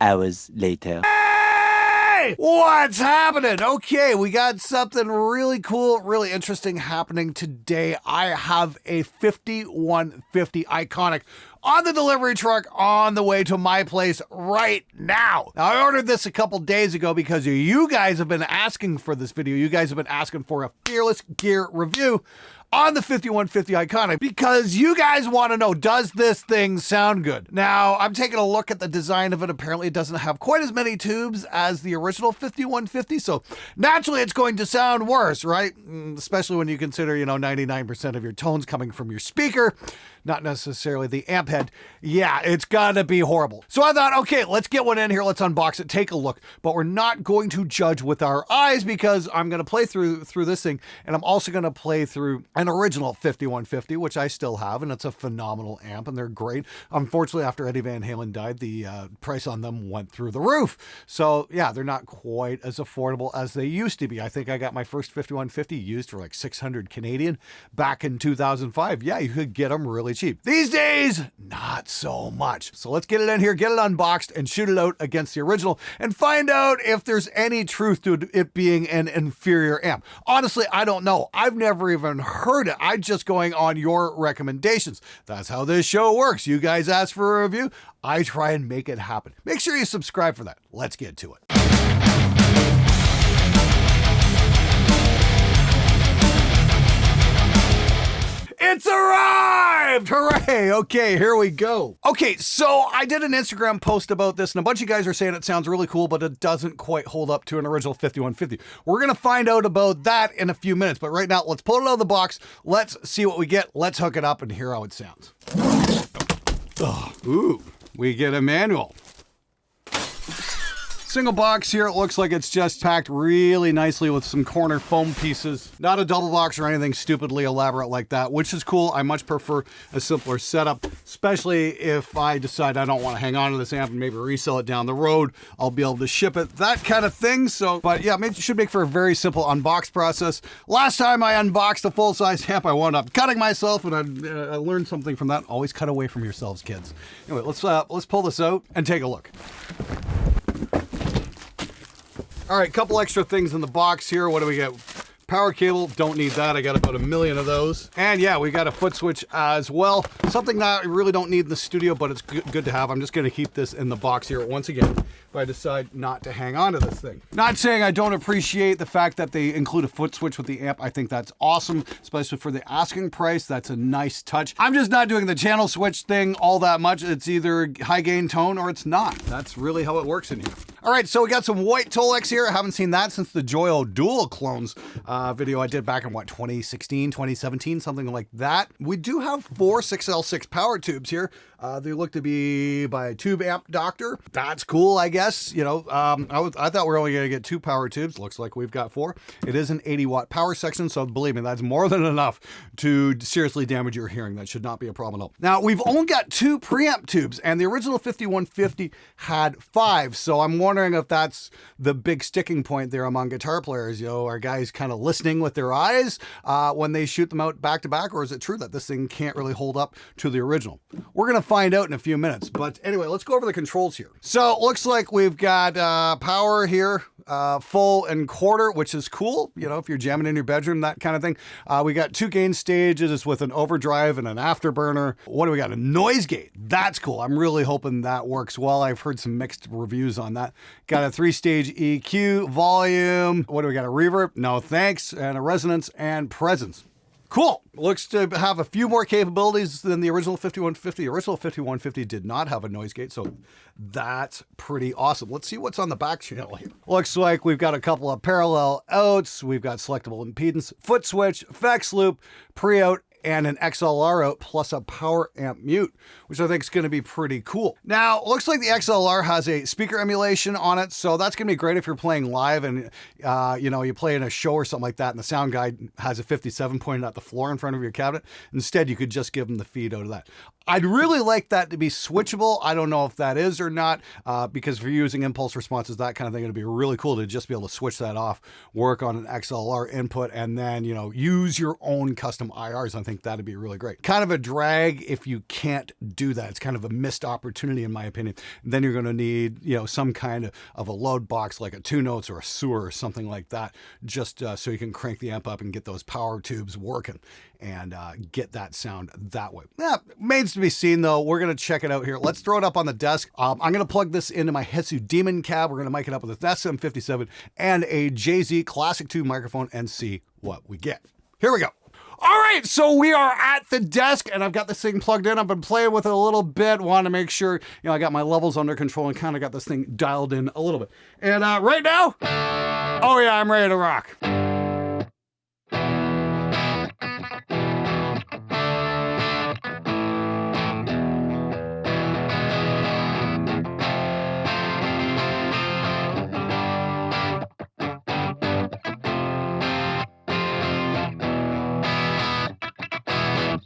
hours later. Hey! What's happening? Okay, we got something really cool, really interesting happening today. I have a 5150 Iconic on the delivery truck on the way to my place right now. Now, I ordered this a couple days ago because you guys have been asking for this video. You guys have been asking for a fearless gear review on the 5150 Iconic because you guys want to know, does this thing sound good? Now, I'm taking a look at the design of it. Apparently, it doesn't have quite as many tubes as the original 5150, so naturally, it's going to sound worse, right? Especially when you consider, 99% of your tones coming from your speaker, not necessarily the amp head. Yeah, it's gonna be horrible. So I thought, okay, let's get one in here, let's unbox it, take a look. But we're not going to judge with our eyes because I'm gonna play through this thing, and I'm also gonna play through an original 5150, which I still have, and it's a phenomenal amp, and they're great. Unfortunately, after Eddie Van Halen died, the price on them went through the roof. So yeah, they're not quite as affordable as they used to be. I think I got my first 5150 used for like 600 Canadian back in 2005. Yeah, you could get them really cheap. These days, not so much. So let's get it in here, get it unboxed, and shoot it out against the original and find out if there's any truth to it being an inferior amp. Honestly, I don't know. I've never even heard it. I'm just going on your recommendations. That's how this show works. You guys ask for a review, I try and make it happen. Make sure you subscribe for that. Let's get to it. It's arrived! Hooray! Okay, here we go. Okay, so I did an Instagram post about this, and a bunch of you guys are saying it sounds really cool, but it doesn't quite hold up to an original 5150. We're gonna find out about that in a few minutes, but right now, let's pull it out of the box. Let's see what we get. Let's hook it up and hear how it sounds. Ooh, we get a manual. Single box here. It looks like it's just packed really nicely with some corner foam pieces. Not a double box or anything stupidly elaborate like that, which is cool. I much prefer a simpler setup, especially if I decide I don't want to hang on to this amp and maybe resell it down the road. I'll be able to ship it, that kind of thing. So, but yeah, it should make for a very simple unbox process. Last time I unboxed a full-size amp, I wound up cutting myself, and I learned something from that. Always cut away from yourselves, kids. Anyway, let's pull this out and take a look. All right, couple extra things in the box here. What do we get? Power cable, don't need that. I got about a million of those. And yeah, we got a foot switch as well. Something that I really don't need in the studio, but it's good to have. I'm just gonna keep this in the box here once again if I decide not to hang on to this thing. Not saying I don't appreciate the fact that they include a foot switch with the amp. I think that's awesome, especially for the asking price. That's a nice touch. I'm just not doing the channel switch thing all that much. It's either high gain tone or it's not. That's really how it works in here. All right, so we got some white Tolex here. I haven't seen that since the Joyo Dual clones video I did back in, 2016, 2017, something like that. We do have 4 6L6 power tubes here. They look to be by Tube Amp Doctor. That's cool, I guess. I thought we were only going to get 2 power tubes. Looks like we've got 4. It is an 80-watt power section, so believe me, that's more than enough to seriously damage your hearing. That should not be a problem at all. Now, we've only got 2 preamp tubes, and the original 5150 had 5, so I'm wondering if that's the big sticking point there among guitar players. Are guys kind of listening with their eyes when they shoot them out back to back, or is it true that this thing can't really hold up to the original? We're going to find out in a few minutes, but anyway, let's go over the controls here. So it looks like we've got power here, full and quarter, which is cool, if you're jamming in your bedroom, that kind of thing. We got 2 gain stages with an overdrive and an afterburner. What do we got? A noise gate. That's cool. I'm really hoping that works well. I've heard some mixed reviews on that. Got a 3-stage EQ, volume. What do we got? A reverb? No thanks. And a resonance and presence. Cool. Looks to have a few more capabilities than the original 5150. The original 5150 did not have a noise gate, so that's pretty awesome. Let's see what's on the back channel here. Looks like we've got a couple of parallel outs. We've got selectable impedance, foot switch, effects loop, pre-out, and an XLR out plus a power amp mute, which I think is going to be pretty cool. Now, looks like the XLR has a speaker emulation on it, so that's going to be great if you're playing live and you play in a show or something like that, and the sound guy has a 57 pointed at the floor in front of your cabinet. Instead, you could just give them the feed out of that. I'd really like that to be switchable. I don't know if that is or not, because if you're using impulse responses, that kind of thing, it'd be really cool to just be able to switch that off, work on an XLR input, and then, use your own custom IRs. I think think that'd be really great. Kind of a drag if you can't do that. It's kind of a missed opportunity in my opinion. Then you're going to need, you know, some kind of a load box like a 2 notes or a sewer or something like that, just so you can crank the amp up and get those power tubes working and get that sound that way. Yeah, remains to be seen though. We're going to check it out here. Let's throw it up on the desk. I'm going to plug this into my Hetsu Demon cab. We're going to mic it up with a SM57 and a JZ Classic 2 microphone and see what we get. Here we go. All right, so we are at the desk and I've got this thing plugged in. I've been playing with it a little bit, want to make sure, you know, I got my levels under control and kind of got this thing dialed in a little bit. And right now, oh yeah, I'm ready to rock.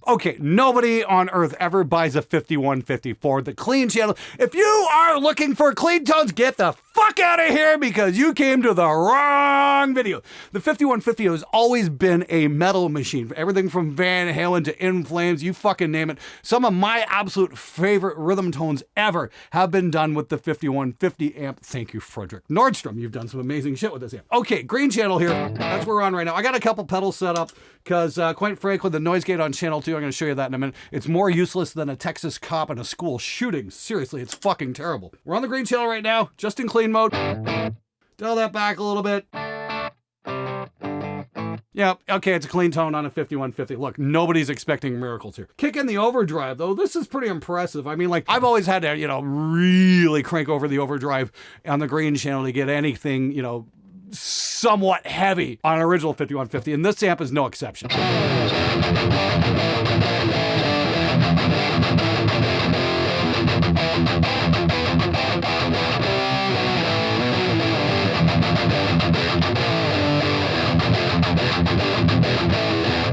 Okay, nobody on earth ever buys a 5150 for the clean channel. If you are looking for clean tones, get the fuck out of here because you came to the wrong video. The 5150 has always been a metal machine. Everything from Van Halen to In Flames, you fucking name it. Some of my absolute favorite rhythm tones ever have been done with the 5150 amp. Thank you, Frederick Nordstrom. You've done some amazing shit with this amp. Okay, green channel here. That's where we're on right now. I got a couple pedals set up because quite frankly, the noise gate on channel 2, I'm going to show you that in a minute. It's more useless than a Texas cop in a school shooting. Seriously, it's fucking terrible. We're on the green channel right now, just in clean mode. Dial that back a little bit. Yeah, okay, it's a clean tone on a 5150. Look, nobody's expecting miracles here. Kick in the overdrive, though. This is pretty impressive. I mean, like, I've always had to, you know, really crank over the overdrive on the green channel to get anything, you know, somewhat heavy on an original 5150, and this amp is no exception.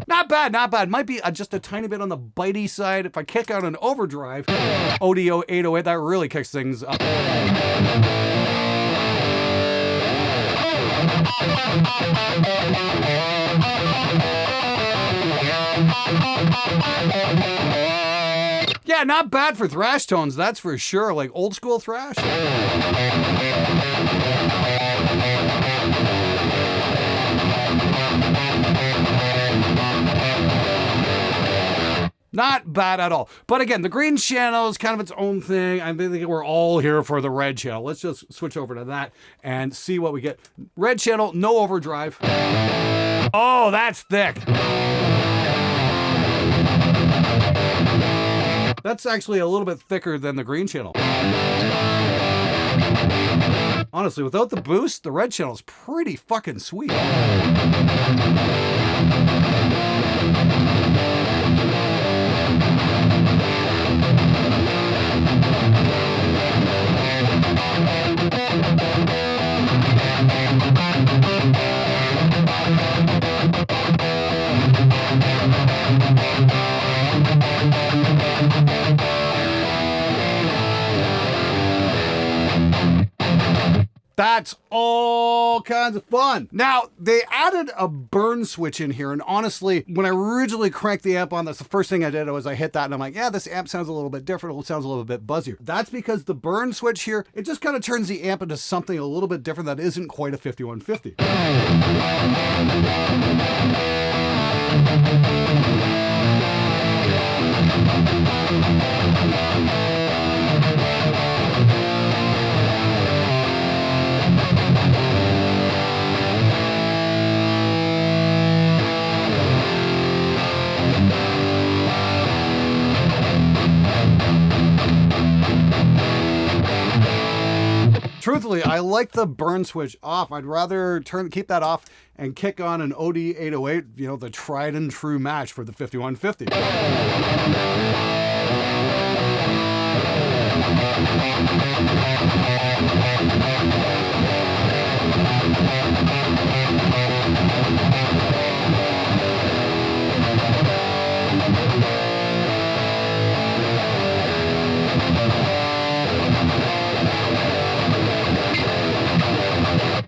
Not bad, not bad. Might be just a tiny bit on the bitey side. If I kick out an overdrive, ODO 808, that really kicks things up. Yeah, not bad for thrash tones, that's for sure. Like old school thrash. Not bad at all. But again, the green channel is kind of its own thing. I think we're all here for the red channel. Let's just switch over to that and see what we get. Red channel, no overdrive. Oh, that's thick. That's actually a little bit thicker than the green channel. Honestly, without the boost, the red channel is pretty fucking sweet. That's all kinds of fun. Now, they added a burn switch in here, and honestly, when I originally cranked the amp on, that's the first thing I did was I hit that, and I'm like, yeah, this amp sounds a little bit different. It sounds a little bit buzzier. That's because the burn switch here, it just kind of turns the amp into something a little bit different that isn't quite a 5150. Truthfully, I like the burn switch off. I'd rather keep that off and kick on an OD 808, you know, the tried and true match for the 5150.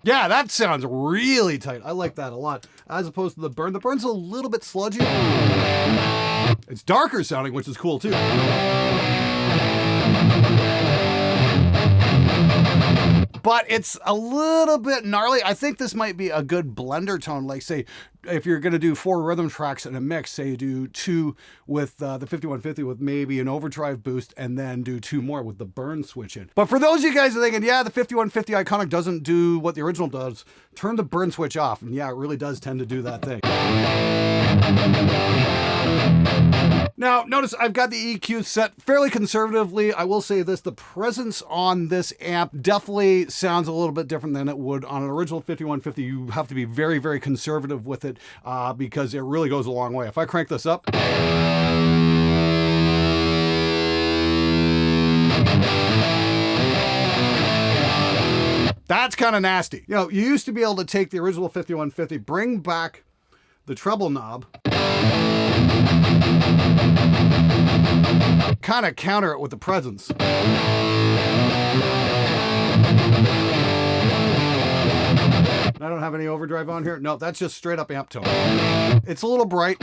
Yeah, that sounds really tight. I like that a lot. As opposed to the burn. The burn's a little bit sludgy. It's darker sounding, which is cool too. But it's a little bit gnarly. I think this might be a good blender tone. Like say, if you're gonna do 4 rhythm tracks in a mix, say you do 2 with the 5150 with maybe an overdrive boost, and then do 2 more with the burn switch in. But for those of you guys that are thinking, yeah, the 5150 Iconic doesn't do what the original does, turn the burn switch off. And yeah, it really does tend to do that thing. Now, notice I've got the EQ set fairly conservatively. I will say this, the presence on this amp definitely sounds a little bit different than it would on an original 5150. You have to be very, very conservative with it because it really goes a long way. If I crank this up, that's kind of nasty. You know, you used to be able to take the original 5150, bring back the treble knob, kind of counter it with the presence. I don't have any overdrive on here. No, that's just straight up amp tone. It's a little bright.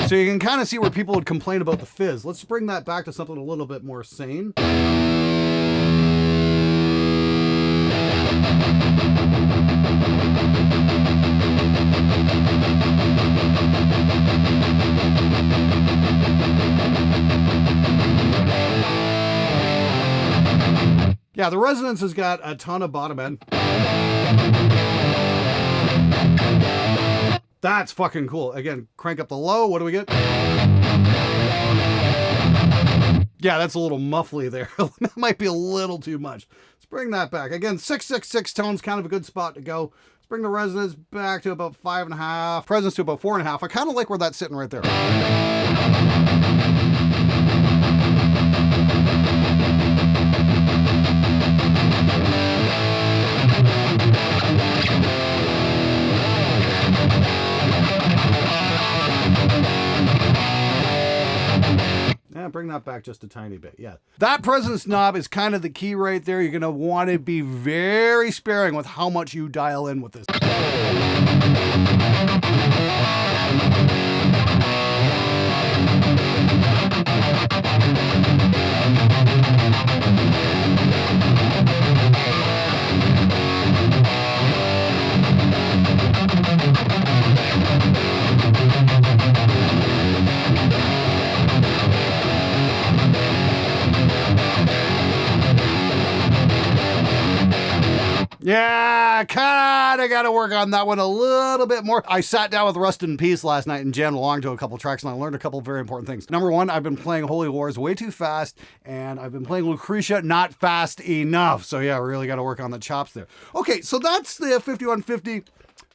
So you can kind of see where people would complain about the fizz. Let's bring that back to something a little bit more sane. Yeah, the resonance has got a ton of bottom end. That's fucking cool. Again, crank up the low. What do we get? Yeah, that's a little muffly there. That might be a little too much. Let's bring that back. Again, 666 tones, kind of a good spot to go. Let's bring the resonance back to about 5.5. Presence to about 4.5. I kind of like where that's sitting right there. Yeah, bring that back just a tiny bit. Yeah, that presence knob is kind of the key right there. You're going to want to be very sparing with how much you dial in with this. Yeah, kind of got to work on that one a little bit more. I sat down with Rust in Peace last night and jammed along to a couple tracks, and I learned a couple very important things. Number one, I've been playing Holy Wars way too fast, and I've been playing Lucretia not fast enough. So yeah, really got to work on the chops there. Okay, so that's the 5150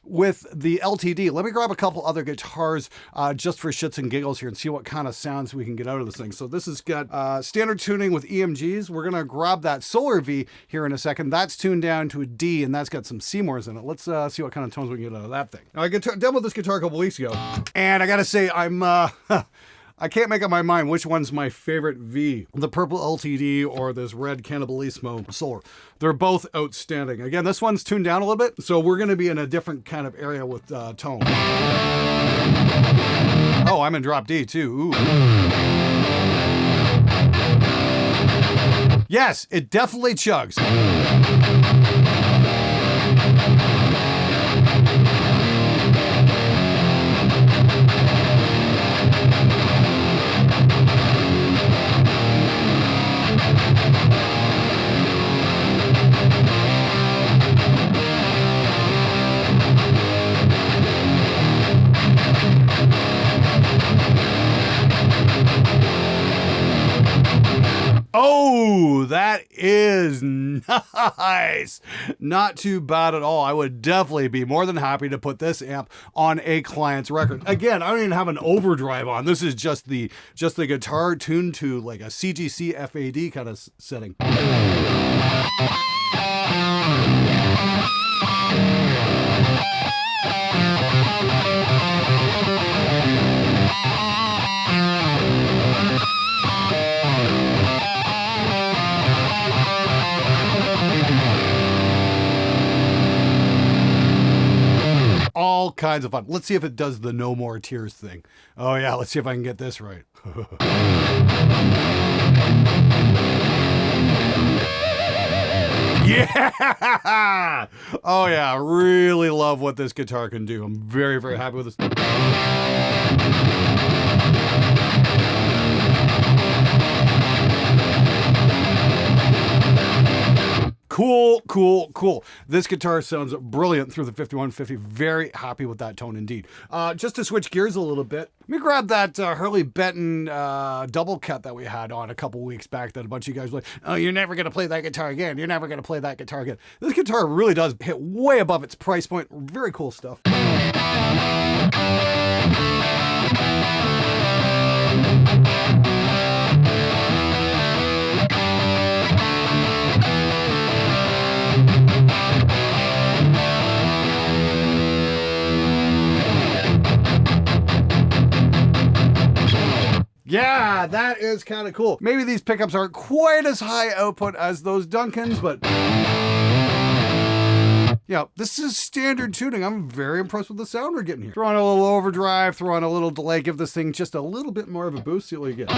with the LTD. Let me grab a couple other guitars just for shits and giggles here and see what kind of sounds we can get out of this thing. So this has got standard tuning with EMGs. We're gonna grab that Solar V here in a second. That's tuned down to a D, and that's got some Seymours in it. Let's see what kind of tones we can get out of that thing. Now, I demoed this guitar a couple weeks ago, and I gotta say, I'm I can't make up my mind which one's my favorite V, the purple LTD or this red Cannibalismo Solar. They're both outstanding. Again, this one's tuned down a little bit, so we're gonna be in a different kind of area with tone. Oh, I'm in drop D too. Ooh. Yes, it definitely chugs. Oh, that is nice. Not too bad at all. I would definitely be more than happy to put this amp on a client's record. Again, I don't even have an overdrive on. This is just the guitar tuned to like a CGC FAD kind of setting. kinds of fun. Let's see if it does the no more tears thing. Oh yeah, let's see if I can get this right. Yeah! Oh yeah, really love what this guitar can do. I'm very, very happy with this. Cool, cool, cool. This guitar sounds brilliant through the 5150. Very happy with that tone indeed. Just to switch gears a little bit, let me grab that Harley Benton double cut that we had on a couple weeks back that a bunch of you guys were like, oh, you're never going to play that guitar again. You're never going to play that guitar again. This guitar really does hit way above its price point. Very cool stuff. Yeah, that is kind of cool. Maybe these pickups aren't quite as high output as those Duncans, but yeah, this is standard tuning. I'm very impressed with the sound we're getting here. Throw on a little overdrive, throw on a little delay, give this thing just a little bit more of a boost, see what you get.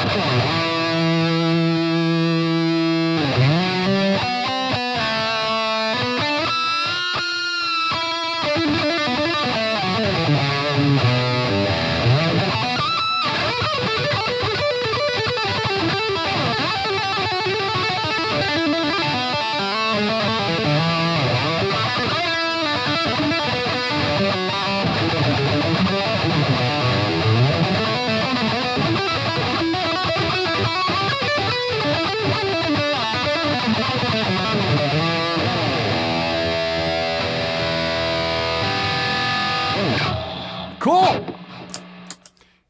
Cool.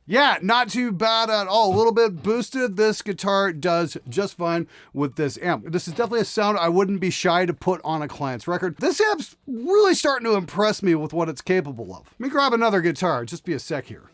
Yeah, not too bad at all. A little bit boosted. This guitar does just fine with this amp. This is definitely a sound I wouldn't be shy to put on a client's record. This amp's really starting to impress me with what it's capable of. Let me grab another guitar. Just be a sec here.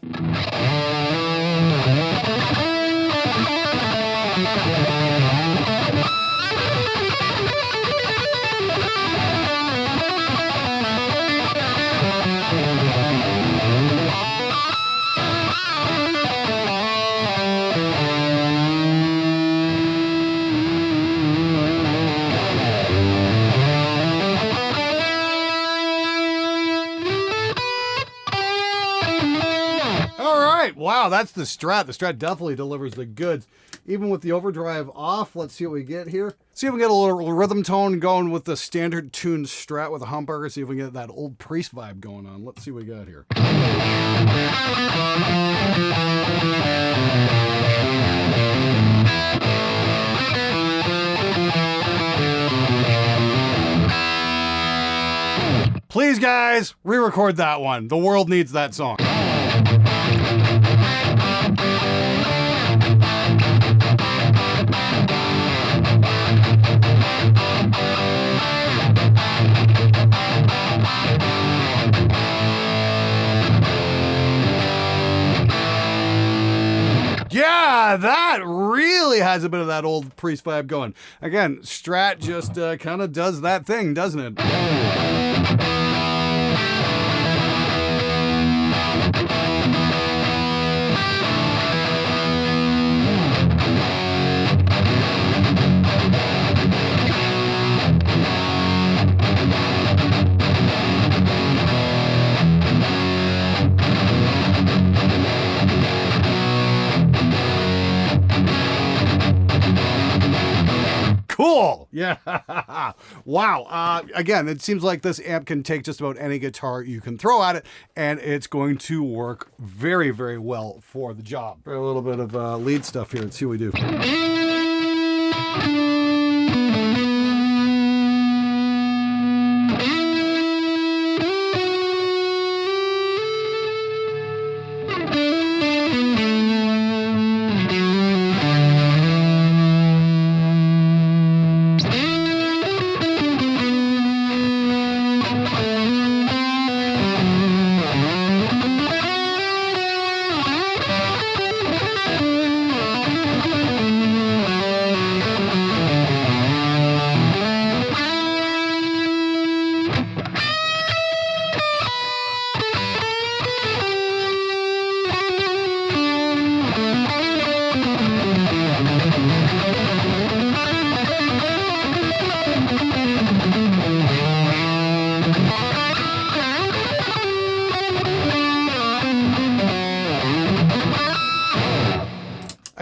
Wow, that's the Strat. The Strat definitely delivers the goods. Even with the overdrive off, let's see what we get here. See if we get a little rhythm tone going with the standard tuned Strat with a humbucker. See if we get that old Priest vibe going on. Let's see what we got here. Please, guys, re-record that one. The world needs that song. Yeah, that really has a bit of that old Priest vibe going. Again, Strat just kind of does that thing, doesn't it? Cool. Yeah. Wow. Again, it seems like this amp can take just about any guitar you can throw at it, and it's going to work very, very well for the job. A little bit of lead stuff here. Let's see what we do.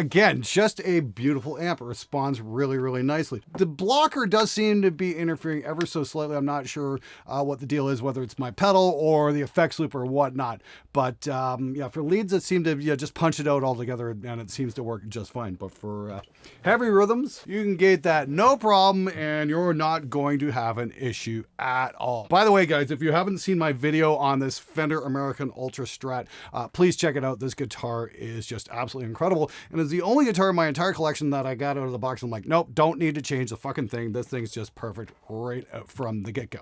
again, just a beautiful amp. It responds really, really nicely. The blocker does seem to be interfering ever so slightly. I'm not sure what the deal is, whether it's my pedal or the effects loop or whatnot. But yeah, for leads, it seemed to just punch it out altogether, and it seems to work just fine. But for heavy rhythms, you can gate that no problem, and you're not going to have an issue at all. By the way, guys, if you haven't seen my video on this Fender American Ultra Strat, please check it out. This guitar is just absolutely incredible, and it's the only guitar in my entire collection that I got out of the box. I'm like, nope, don't need to change the fucking thing. This thing's just perfect right from the get-go.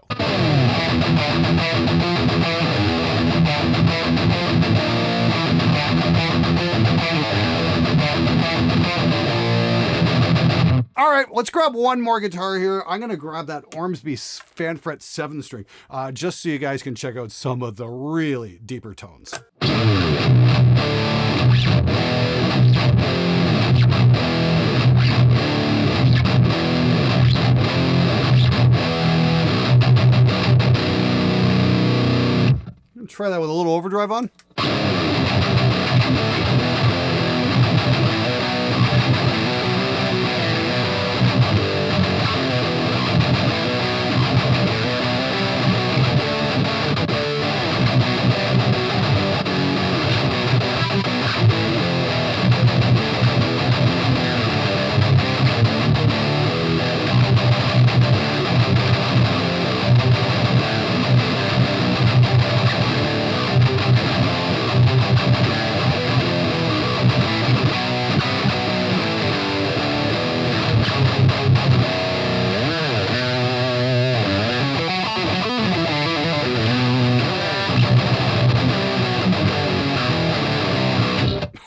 All right, let's grab one more guitar here. I'm gonna grab that Ormsby Fanfret 7-string, just so you guys can check out some of the really deeper tones. Try that with a little overdrive on.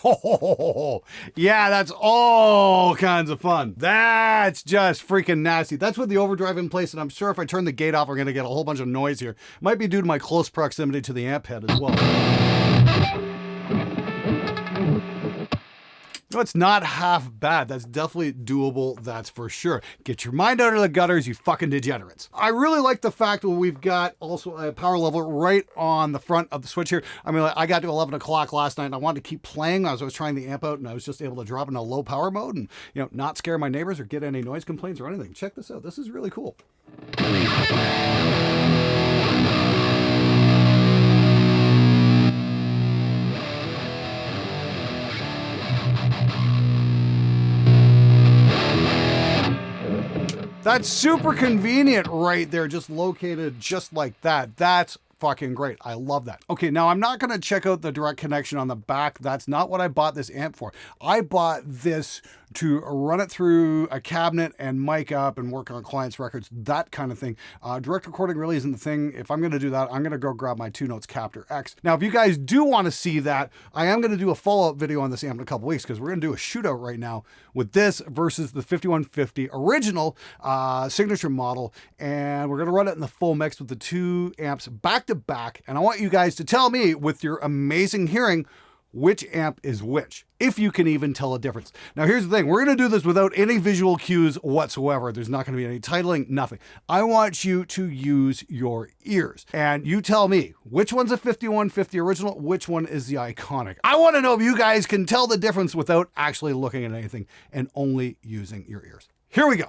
Oh, yeah, that's all kinds of fun. That's just freaking nasty. That's with the overdrive in place, and I'm sure if I turn the gate off, we're going to get a whole bunch of noise here. Might be due to my close proximity to the amp head as well. No, it's not half bad. That's definitely doable, that's for sure. Get your mind out of the gutters, you fucking degenerates. I really like the fact that we've got also a power level right on the front of the switch here. I mean, I got to 11 o'clock last night and I wanted to keep playing as I was trying the amp out, and I was just able to drop into low power mode and, you know, not scare my neighbors or get any noise complaints or anything. Check this out. This is really cool. That's super convenient right there, just located just like that. That's fucking great. I love that. Okay, now I'm not gonna check out the direct connection on the back. That's not what I bought this amp for. I bought this to run it through a cabinet and mic up and work on clients' records, that kind of thing. Direct recording really isn't the thing. If I'm gonna do that, I'm gonna go grab my 2-Notes Captor X. Now, if you guys do wanna see that, I am gonna do a follow-up video on this amp in a couple weeks, because we're gonna do a shootout right now with this versus the 5150 original signature model, and we're gonna run it in the full mix with the 2 amps back to back, and I want you guys to tell me, with your amazing hearing, which amp is which, if you can even tell a difference. Now, here's the thing. We're going to do this without any visual cues whatsoever. There's not going to be any titling, nothing. I want you to use your ears, and you tell me which one's a 5150 original, which one is the iconic. I want to know if you guys can tell the difference without actually looking at anything and only using your ears. Here we go.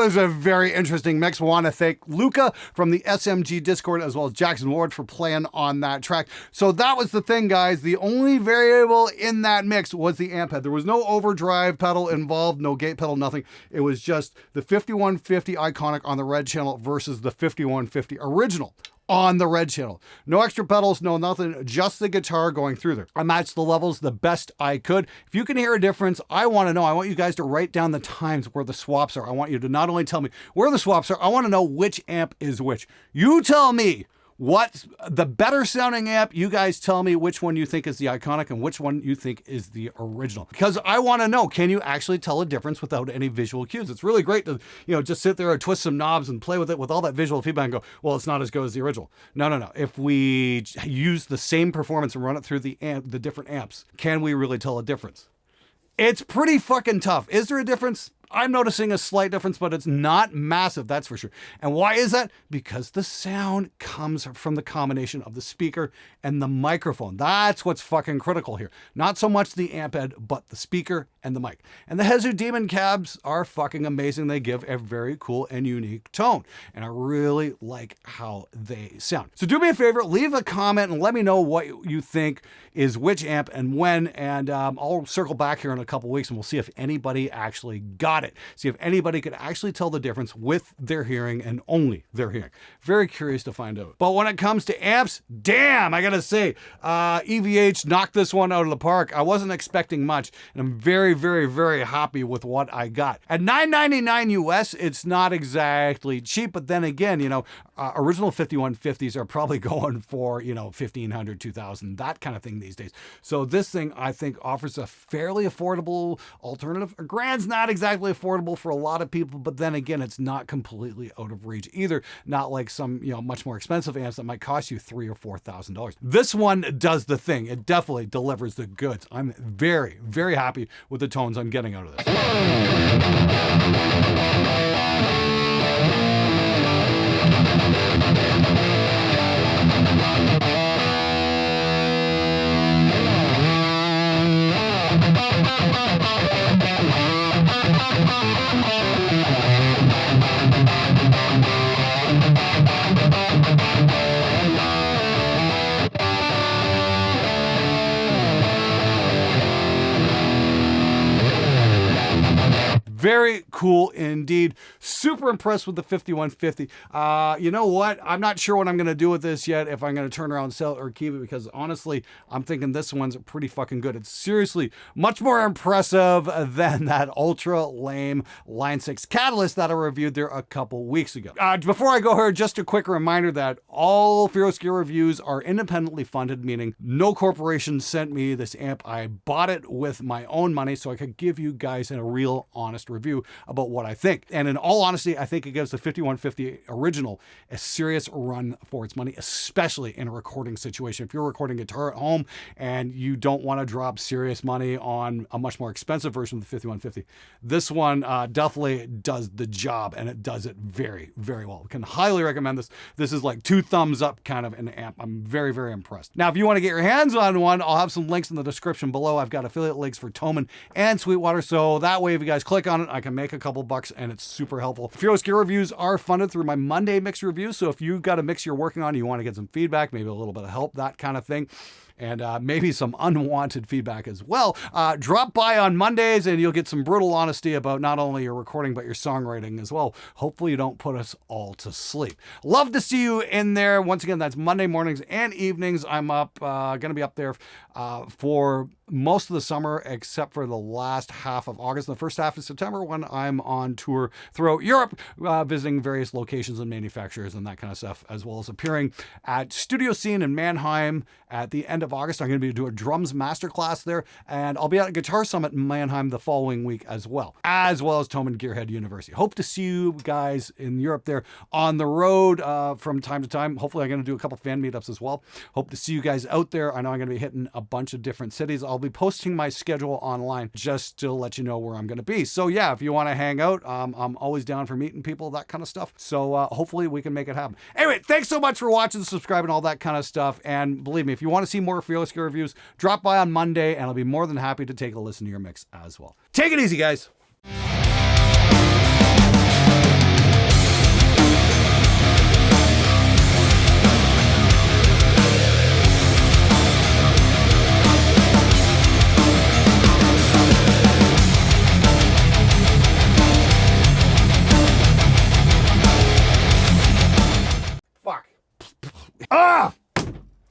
was a very interesting mix. Want to thank Luca from the SMG Discord as well as Jackson Ward for playing on that track. So that was the thing, guys. The only variable in that mix was the amp head. There was no overdrive pedal involved, no gate pedal, nothing. It was just the 5150 Iconic on the red channel versus the 5150 original on the red channel. No extra pedals, no nothing, just the guitar going through there. I matched the levels the best I could. If you can hear a difference, I want to know. I want you guys to write down the times where the swaps are. I want you to not only tell me where the swaps are, I want to know which amp is which. You tell me what's the better sounding amp. You guys tell me which one you think is the Iconic and which one you think is the original. Because I want to know, can you actually tell a difference without any visual cues? It's really great to, just sit there and twist some knobs and play with it with all that visual feedback and go, well, it's not as good as the original. No. If we use the same performance and run it through the different amps, can we really tell a difference? It's pretty fucking tough. Is there a difference? I'm noticing a slight difference, but it's not massive, that's for sure. And why is that? Because the sound comes from the combination of the speaker and the microphone. That's what's fucking critical here. Not so much the amp head, but the speaker and the mic. And the Hezu Demon cabs are fucking amazing. They give a very cool and unique tone. And I really like how they sound. So do me a favor, leave a comment and let me know what you think is which amp and when. And I'll circle back here in a couple weeks and we'll see if anybody actually got it. See if anybody could actually tell the difference with their hearing and only their hearing. Very curious to find out. But when it comes to amps, damn, I gotta say, EVH knocked this one out of the park. I wasn't expecting much, and I'm very, very, very happy with what I got. At $9.99 US, it's not exactly cheap, but then again, original 5150s are probably going for, $1,500, $2,000, that kind of thing these days. So this thing, I think, offers a fairly affordable alternative. A grand's not exactly affordable for a lot of people, but then again, it's not completely out of reach either. Not like some, much more expensive amps that might cost you $3,000 or $4,000. This one does the thing. It definitely delivers the goods. I'm very, very happy with the tones I'm getting out of this. Very cool indeed. Super impressed with the 5150. You know what? I'm not sure what I'm going to do with this yet, if I'm going to turn around and sell it or keep it, because honestly, I'm thinking this one's pretty fucking good. It's seriously much more impressive than that ultra lame Line 6 Catalyst that I reviewed there a couple weeks ago. Before I go here, just a quick reminder that all Fearless Gear reviews are independently funded, meaning no corporation sent me this amp. I bought it with my own money so I could give you guys a real honest review about what I think. And in all honesty, I think it gives the 5150 original a serious run for its money, especially in a recording situation. If you're recording guitar at home and you don't want to drop serious money on a much more expensive version of the 5150, this one definitely does the job, and it does it very, very well. I can highly recommend this. This is like 2 thumbs up kind of an amp. I'm very, very impressed. Now, if you want to get your hands on one, I'll have some links in the description below. I've got affiliate links for Thomann and Sweetwater, so that way if you guys click on it, I can make a couple bucks, and it's super helpful. Fearless Gear reviews are funded through my Monday mix review, so if you've got a mix you're working on, you want to get some feedback, maybe a little bit of help, that kind of thing, and maybe some unwanted feedback as well, drop by on Mondays and you'll get some brutal honesty about not only your recording but your songwriting as well. Hopefully you don't put us all to sleep. Love to see you in there. Once again, that's Monday mornings and evenings. I'm up, gonna be up there for most of the summer, except for the last half of August and the first half of September, when I'm on tour throughout Europe, visiting various locations and manufacturers and that kind of stuff, as well as appearing at Studio Scene in Mannheim at the end of August. I'm going to be doing a drums masterclass there, and I'll be at a Guitar Summit in Mannheim the following week as well as Thomann Gearhead University. Hope to see you guys in Europe there on the road from time to time. Hopefully I'm going to do a couple fan meetups as well. Hope to see you guys out there. I know I'm going to be hitting a bunch of different cities. I'll be posting my schedule online just to let you know where I'm going to be. So yeah, if you want to hang out, I'm always down for meeting people, that kind of stuff. So hopefully we can make it happen. Anyway, thanks so much for watching, subscribing, all that kind of stuff. And believe me, if you want to see more Fearless Gear reviews, drop by on Monday and I'll be more than happy to take a listen to your mix as well. Take it easy, guys. Ah!